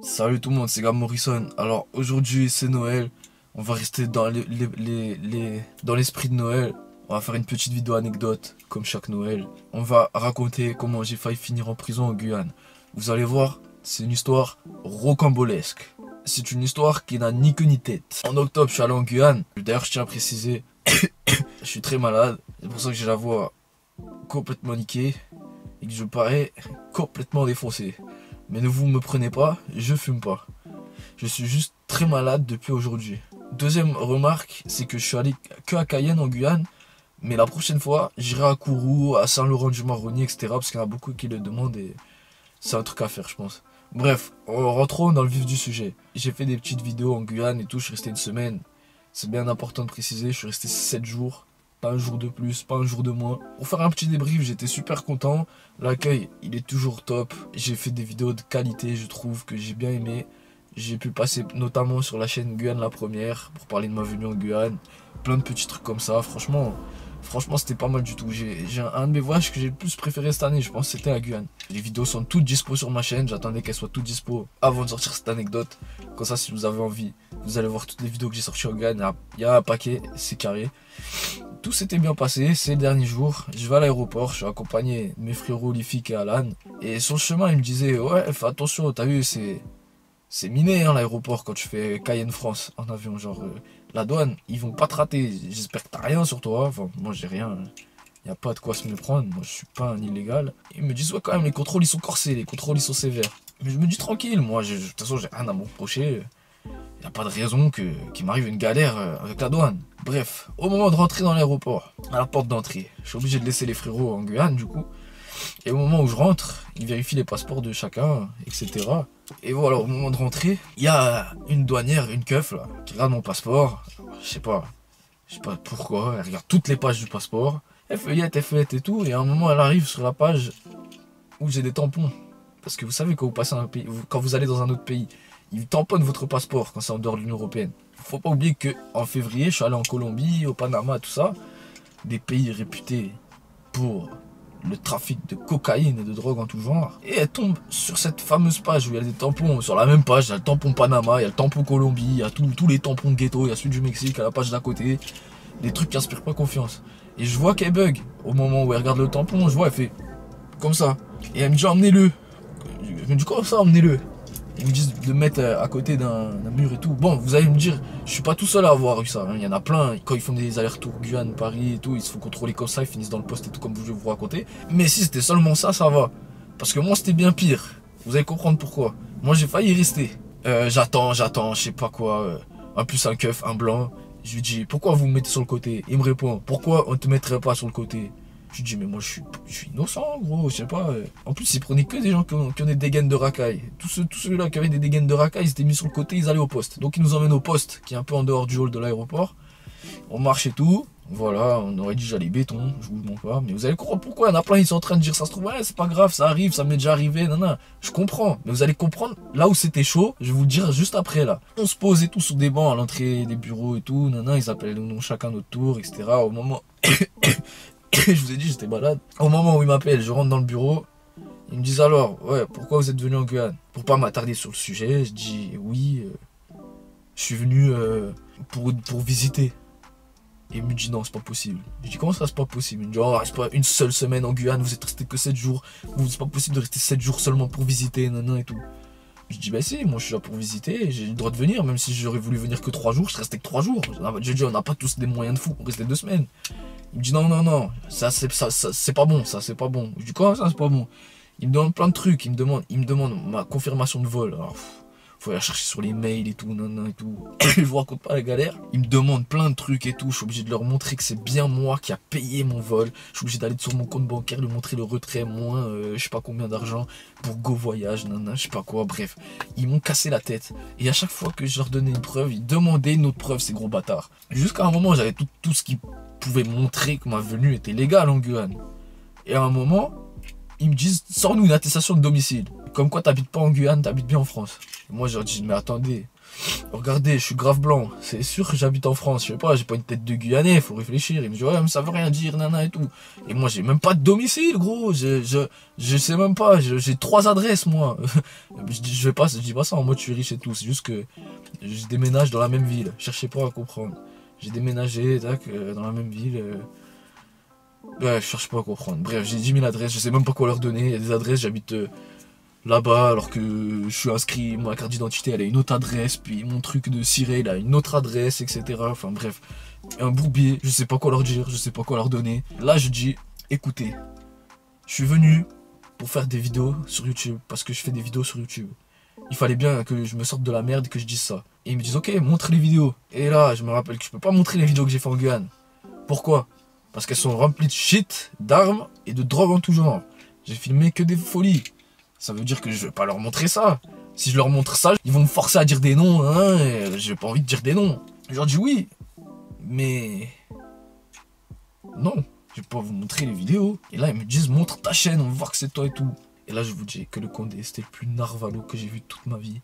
Salut tout le monde, c'est Gab Morrison. Alors aujourd'hui c'est Noël, on va rester dans dans l'esprit de Noël. On va faire une petite vidéo anecdote comme chaque Noël. On va raconter comment j'ai failli finir en prison en Guyane. Vous allez voir, c'est une histoire rocambolesque. C'est une histoire qui n'a ni queue ni tête. En octobre je suis allé en Guyane. D'ailleurs je tiens à préciser, je suis très malade. C'est pour ça que j'ai la voix complètement niquée et que je parais complètement défoncé. Mais ne vous me prenez pas, je fume pas. Je suis juste très malade depuis aujourd'hui. Deuxième remarque, c'est que je suis allé que à Cayenne en Guyane. Mais la prochaine fois, j'irai à Kourou, à Saint-Laurent-du-Maroni, etc. Parce qu'il y en a beaucoup qui le demandent et c'est un truc à faire, je pense. Bref, rentrons dans le vif du sujet. J'ai fait des petites vidéos en Guyane et tout, je suis resté une semaine. C'est bien important de préciser, je suis resté 7 jours. Pas un jour de plus, pas un jour de moins. Pour faire un petit débrief, j'étais super content. L'accueil, il est toujours top. J'ai fait des vidéos de qualité, je trouve, que j'ai bien aimé. J'ai pu passer notamment sur la chaîne Guyane la première pour parler de ma venue en Guyane. Plein de petits trucs comme ça. Franchement, c'était pas mal du tout. J'ai un de mes voyages que j'ai le plus préféré cette année, je pense, c'était la Guyane. Les vidéos sont toutes dispo sur ma chaîne. J'attendais qu'elles soient toutes dispo avant de sortir cette anecdote. Comme ça, si vous avez envie, vous allez voir toutes les vidéos que j'ai sorties en Guyane. Il y a un paquet, c'est carré. Tout s'était bien passé, c'est le dernier jour. Je vais à l'aéroport, je suis accompagné de mes frérots Lifik et Alan. Et sur le chemin, il me disait, ouais, fais attention, t'as vu, c'est miné hein, l'aéroport quand tu fais Cayenne-France en avion. Genre, la douane, ils vont pas te rater. J'espère que t'as rien sur toi. Enfin, moi, j'ai rien. Y a pas de quoi se méprendre. Moi, je suis pas un illégal. Ils me disent, ouais, quand même, les contrôles, ils sont corsés, les contrôles, ils sont sévères. Mais je me dis tranquille, moi, de toute façon, j'ai rien à me reprocher. Il n'y a pas de raison qu'il m'arrive une galère avec la douane. Bref, au moment de rentrer dans l'aéroport, à la porte d'entrée, je suis obligé de laisser les frérots en Guyane du coup. Et au moment où je rentre, ils vérifient les passeports de chacun, etc. Et voilà, au moment de rentrer, il y a une douanière, une keuf là, qui regarde mon passeport. Je sais pas pourquoi, elle regarde toutes les pages du passeport. Elle feuillette et tout. Et à un moment, elle arrive sur la page où j'ai des tampons. Parce que vous savez, quand vous passez un pays, quand vous allez dans un autre pays, ils tamponnent votre passeport quand c'est en dehors de l'Union Européenne. Faut pas oublier qu'en février, je suis allé en Colombie, au Panama, tout ça. Des pays réputés pour le trafic de cocaïne et de drogue en tout genre. Et elle tombe sur cette fameuse page où il y a des tampons. Sur la même page, il y a le tampon Panama, il y a le tampon Colombie, il y a tous les tampons ghetto, il y a celui du Mexique à la page d'à côté. Des trucs qui inspirent pas confiance. Et je vois qu'elle bug. Au moment où elle regarde le tampon, je vois, elle fait comme ça. Et elle me dit, emmenez-le. Je me dis, comment ça, emmenez-le? Ils me disent de mettre à côté d'un mur et tout. Bon, vous allez me dire, je suis pas tout seul à avoir eu ça. Hein. Il y en a plein. Quand ils font des allers-retours Guyane, Paris et tout, ils se font contrôler comme ça, ils finissent dans le poste et tout, comme je vais vous raconter. Mais si c'était seulement ça, ça va. Parce que moi, c'était bien pire. Vous allez comprendre pourquoi. Moi, j'ai failli y rester. J'attends, je sais pas quoi. En plus, un keuf, un blanc. Je lui dis, pourquoi vous me mettez sur le côté? Il me répond, pourquoi on te mettrait pas sur le côté? Je lui dis, mais moi je suis innocent, gros, je sais pas. En plus, ils prenaient que des gens qui ont des dégaines de racailles. Tous ceux-là qui avaient des dégaines de racailles, ils étaient mis sur le côté, ils allaient au poste. Donc ils nous emmènent au poste, qui est un peu en dehors du hall de l'aéroport. On marche et tout. Voilà, on aurait dit j'allais béton, je vous le montre pas. Mais vous allez comprendre pourquoi. Il y en a plein, ils sont en train de dire, ça se trouve, ouais, c'est pas grave, ça arrive, ça m'est déjà arrivé, non. Je comprends. Mais vous allez comprendre, là où c'était chaud, je vais vous le dire juste après, là. On se pose et tout sur des bancs à l'entrée des bureaux et tout, ils appellent nous chacun notre tour, etc. Au moment... je vous ai dit, j'étais malade. Au moment où ils m'appellent, je rentre dans le bureau. Ils me disent alors, ouais, pourquoi vous êtes venu en Guyane? Pour pas m'attarder sur le sujet, je dis oui, je suis venu pour visiter. Et il me dit non, c'est pas possible. Je dis comment ça, c'est pas possible? Il me dit oh, c'est pas une seule semaine en Guyane, vous êtes resté que 7 jours. C'est pas possible de rester 7 jours seulement pour visiter, et tout. Je dis bah si, moi je suis là pour visiter, j'ai le droit de venir, même si j'aurais voulu venir que 3 jours, je restais que 3 jours. J'ai dit on n'a pas tous des moyens de fou pour rester 2 semaines. Il me dit non, ça c'est pas bon, ça c'est pas bon. Je dis quoi ça c'est pas bon? Il me demande plein de trucs, il me demande ma confirmation de vol. Alors, faut aller chercher sur les mails et tout, et tout. Je vous raconte pas la galère. Il me demande plein de trucs et tout, je suis obligé de leur montrer que c'est bien moi qui a payé mon vol. Je suis obligé d'aller sur mon compte bancaire, lui montrer le retrait, moins je sais pas combien d'argent pour Go Voyage, je sais pas quoi, bref. Ils m'ont cassé la tête. Et à chaque fois que je leur donnais une preuve, ils demandaient une autre preuve, ces gros bâtards. Jusqu'à un moment, j'avais tout ce qui pouvait montrer que ma venue était légale en Guyane. Et à un moment, ils me disent, sors-nous une attestation de domicile. Comme quoi t'habites pas en Guyane, t'habites bien en France. Et moi je leur dis mais attendez, regardez, je suis grave blanc, c'est sûr que j'habite en France, je sais pas, j'ai pas une tête de Guyanais, faut réfléchir. Il me dit ouais mais ça veut rien dire, nana et tout. Et moi j'ai même pas de domicile gros, je sais même pas, j'ai 3 adresses moi. Je dis pas ça en mode je suis riche et tout, c'est juste que je déménage dans la même ville, cherchez pas à comprendre. J'ai déménagé tac, dans la même ville. Ouais, je cherche pas à comprendre. Bref, j'ai 10 000 adresses, je sais même pas quoi leur donner. Il y a des adresses, j'habite là-bas alors que je suis inscrit, ma carte d'identité elle a une autre adresse, puis mon truc de ciré il a une autre adresse, etc. Enfin bref, un bourbier, je sais pas quoi leur dire, je sais pas quoi leur donner. Là je dis, écoutez, je suis venu pour faire des vidéos sur YouTube, parce que je fais des vidéos sur YouTube. Il fallait bien que je me sorte de la merde et que je dise ça. Et ils me disent, ok, montre les vidéos. Et là, je me rappelle que je peux pas montrer les vidéos que j'ai fait en Guyane. Pourquoi? Parce qu'elles sont remplies de shit, d'armes et de drogue en tout genre. J'ai filmé que des folies. Ça veut dire que je vais pas leur montrer ça. Si je leur montre ça, ils vont me forcer à dire des noms, hein, et j'ai pas envie de dire des noms. Je leur dis oui, mais non, je vais pas vous montrer les vidéos. Et là, ils me disent, montre ta chaîne, on va voir que c'est toi et tout. Et là, je vous dis que le Condé, c'était le plus narvalo que j'ai vu de toute ma vie.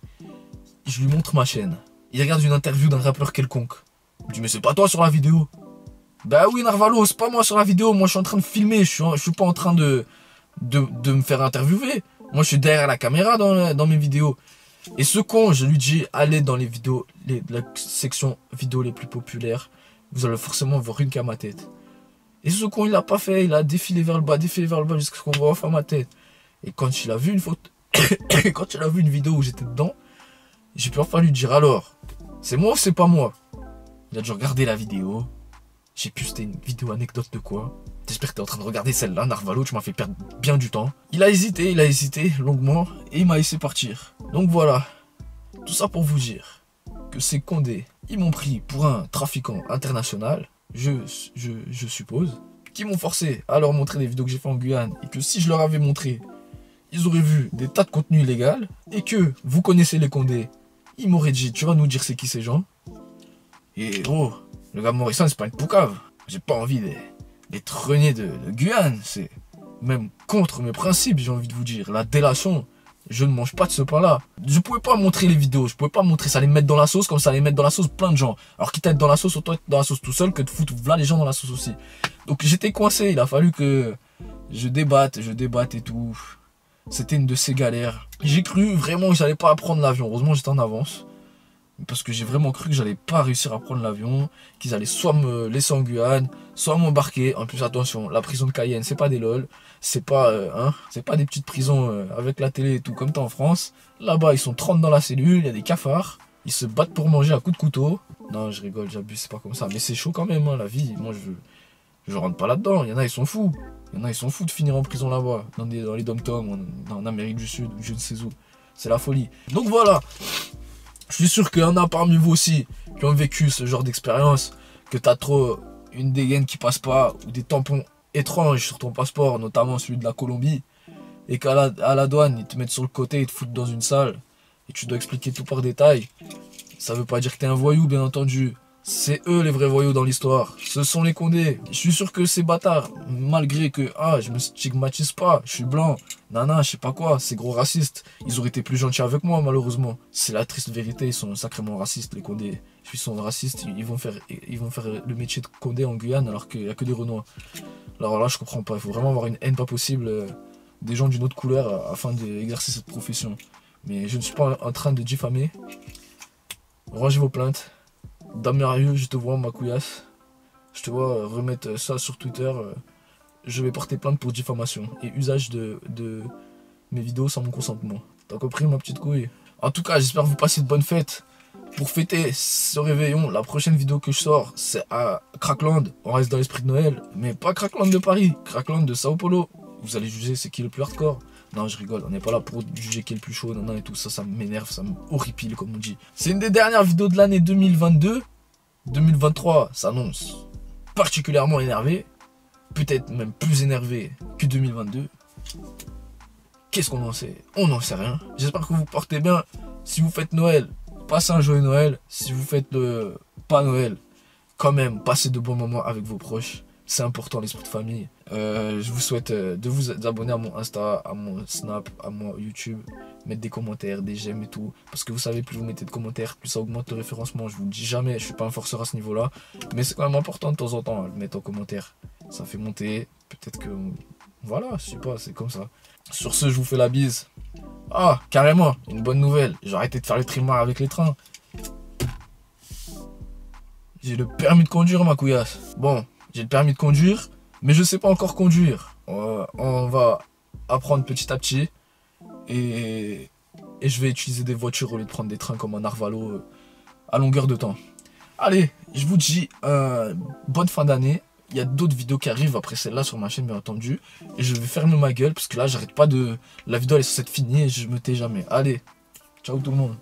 Je lui montre ma chaîne. Il regarde une interview d'un rappeur quelconque. Il me dit, mais c'est pas toi sur la vidéo. Bah oui, Narvalo, c'est pas moi sur la vidéo. Moi, je suis en train de filmer. Je suis pas en train de me faire interviewer. Moi, je suis derrière la caméra dans mes vidéos. Et ce con, je lui dis, allez dans les vidéos, la section vidéos les plus populaires. Vous allez forcément voir une qui a ma tête. Et ce con, il l'a pas fait. Il a défilé vers le bas, jusqu'à ce qu'on voit enfin ma tête. Et quand il a vu une photo, quand il a vu une vidéo où j'étais dedans, j'ai pu enfin lui dire, alors, c'est moi ou c'est pas moi? Il a dû regarder la vidéo. J'ai pu, c'était une vidéo anecdote de quoi? J'espère que t'es en train de regarder celle-là, Narvalo, tu m'as fait perdre bien du temps. Il a hésité longuement et il m'a laissé partir. Donc voilà, tout ça pour vous dire que ces Condés, ils m'ont pris pour un trafiquant international, je suppose, qui m'ont forcé à leur montrer des vidéos que j'ai fait en Guyane et que si je leur avais montré, ils auraient vu des tas de contenus illégaux et que vous connaissez les Condés, ils m'auraient dit, tu vas nous dire c'est qui ces gens? Et oh, le gars Morisson, c'est pas une poucave. J'ai pas envie d'être renié de Guyane. C'est même contre mes principes, j'ai envie de vous dire. La délation, je ne mange pas de ce pain-là. Je pouvais pas montrer les vidéos, je pouvais pas montrer, ça allait me mettre dans la sauce comme ça allait mettre dans la sauce plein de gens. Alors quitte à être dans la sauce, autant être dans la sauce tout seul que de foutre là les gens dans la sauce aussi. Donc j'étais coincé, il a fallu que je débatte et tout. C'était une de ces galères. J'ai cru vraiment que j'allais pas prendre l'avion. Heureusement j'étais en avance. Parce que j'ai vraiment cru que j'allais pas réussir à prendre l'avion, qu'ils allaient soit me laisser en Guyane, soit m'embarquer. En plus attention, la prison de Cayenne, c'est pas des lol, c'est pas c'est pas des petites prisons avec la télé et tout comme t'as en France. Là-bas ils sont 30 dans la cellule, il y a des cafards, ils se battent pour manger à coups de couteau. Non je rigole, j'abuse, c'est pas comme ça, mais c'est chaud quand même hein, la vie. Moi je rentre pas là-dedans, il y en a ils sont fous. Il y en a ils sont fous de finir en prison là-bas, dans les dom-toms, en Amérique du Sud, je ne sais où. C'est la folie. Donc voilà. Je suis sûr qu'il y en a parmi vous aussi qui ont vécu ce genre d'expérience, que t'as trop une dégaine qui passe pas, ou des tampons étranges sur ton passeport, notamment celui de la Colombie, et qu'à la douane, ils te mettent sur le côté, ils te foutent dans une salle, et tu dois expliquer tout par détail. Ça veut pas dire que t'es un voyou, bien entendu. C'est eux les vrais voyous dans l'histoire. Ce sont les Condés. Je suis sûr que ces bâtards, malgré que je me stigmatise pas, je suis blanc, nana, je sais pas quoi, ces gros racistes, ils auraient été plus gentils avec moi malheureusement. C'est la triste vérité, ils sont sacrément racistes les Condés. Ils sont racistes, ils vont faire le métier de Condé en Guyane alors qu'il y a que des Renois. Alors là je comprends pas, il faut vraiment avoir une haine pas possible des gens d'une autre couleur afin d'exercer cette profession. Mais je ne suis pas en train de diffamer. Rangez vos plaintes. Damérieux, je te vois ma couillasse. Je te vois remettre ça sur Twitter. Je vais porter plainte pour diffamation et usage de mes vidéos sans mon consentement. T'as compris ma petite couille? En tout cas, j'espère que vous passez de bonnes fêtes. Pour fêter ce réveillon, la prochaine vidéo que je sors, c'est à Crackland. On reste dans l'esprit de Noël, mais pas Crackland de Paris, Crackland de Sao Paulo. Vous allez juger c'est qui le plus hardcore. Non, je rigole, on n'est pas là pour juger qui est le plus chaud, non, et tout ça, ça m'énerve, ça m'horripile, comme on dit. C'est une des dernières vidéos de l'année 2022. 2023 s'annonce particulièrement énervé, peut-être même plus énervé que 2022. Qu'est-ce qu'on en sait? On n'en sait rien. J'espère que vous portez bien. Si vous faites Noël, passez un joyeux Noël. Si vous faites pas Noël, quand même, passez de bons moments avec vos proches. C'est important, l'esprit de famille. Je vous souhaite de vous abonner à mon Insta, à mon Snap, à mon YouTube. Mettre des commentaires, des j'aime et tout. Parce que vous savez, plus vous mettez de commentaires, plus ça augmente le référencement. Je vous le dis jamais, je suis pas un forceur à ce niveau-là. Mais c'est quand même important de temps en temps, le mettre en commentaire. Ça fait monter. Peut-être que... Voilà, je sais pas, c'est comme ça. Sur ce, je vous fais la bise. Ah, carrément, une bonne nouvelle. J'ai arrêté de faire les trimars avec les trains. J'ai le permis de conduire, ma couillasse. Bon, j'ai le permis de conduire, mais je sais pas encore conduire. On va apprendre petit à petit. Et je vais utiliser des voitures au lieu de prendre des trains comme un Arvalo à longueur de temps. Allez, je vous dis bonne fin d'année. Il y a d'autres vidéos qui arrivent après celle-là sur ma chaîne, bien entendu. Et je vais fermer ma gueule parce que là, j'arrête pas de... La vidéo elle est censée être finie et je me tais jamais. Allez, ciao tout le monde.